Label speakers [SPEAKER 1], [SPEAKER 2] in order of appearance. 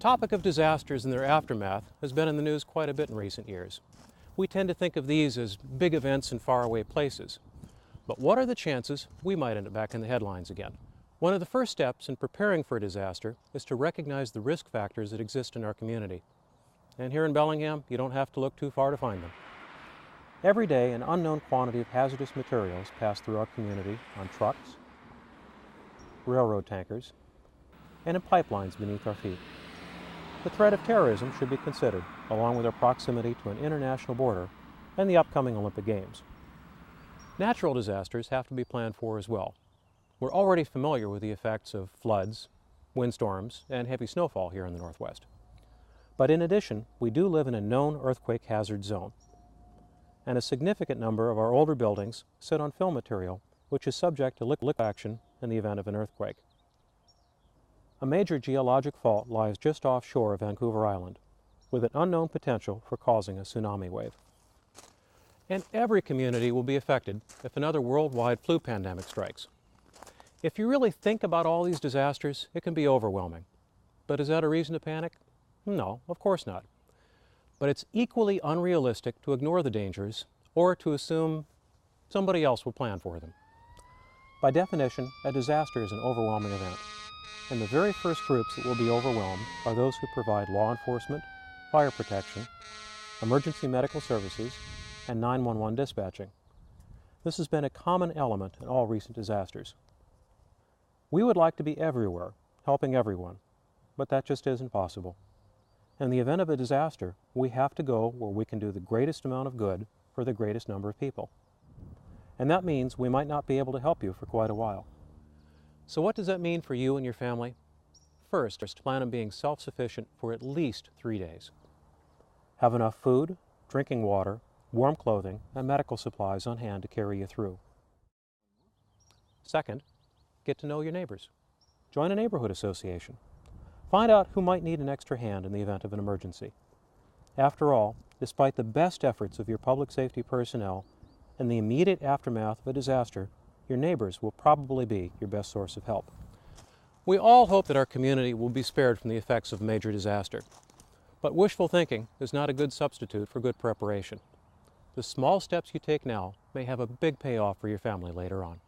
[SPEAKER 1] topic of disasters and their aftermath has been in the news quite a bit in recent years. We tend to think of these as big events in faraway places. But what are the chances we might end up back in the headlines again? One of the first steps in preparing for a disaster is to recognize the risk factors that exist in our community. And here in Bellingham, you don't have to look too far to find them. Every day, an unknown quantity of hazardous materials pass through our community on trucks, railroad tankers, and in pipelines beneath our feet. The threat of terrorism should be considered, along with our proximity to an international border and the upcoming Olympic Games. Natural disasters have to be planned for as well. We're already familiar with the effects of floods, windstorms, and heavy snowfall here in the Northwest. But in addition, we do live in a known earthquake hazard zone, and a significant number of our older buildings sit on fill material, which is subject to liquefaction in the event of an earthquake. A major geologic fault lies just offshore of Vancouver Island, with an unknown potential for causing a tsunami wave. And every community will be affected if another worldwide flu pandemic strikes. If you really think about all these disasters, it can be overwhelming. But is that a reason to panic? No, of course not. But it's equally unrealistic to ignore the dangers or to assume somebody else will plan for them. By definition, a disaster is an overwhelming event. And the very first groups that will be overwhelmed are those who provide law enforcement, fire protection, emergency medical services, and 911 dispatching. This has been a common element in all recent disasters. We would like to be everywhere, helping everyone, but that just isn't possible. In the event of a disaster, we have to go where we can do the greatest amount of good for the greatest number of people. And that means we might not be able to help you for quite a while. So what does that mean for you and your family? First, plan on being self-sufficient for at least 3 days. Have enough food, drinking water, warm clothing, and medical supplies on hand to carry you through. Second, get to know your neighbors. Join a neighborhood association. Find out who might need an extra hand in the event of an emergency. After all, despite the best efforts of your public safety personnel, in the immediate aftermath of a disaster, your neighbors will probably be your best source of help. We all hope that our community will be spared from the effects of major disaster. But wishful thinking is not a good substitute for good preparation. The small steps you take now may have a big payoff for your family later on.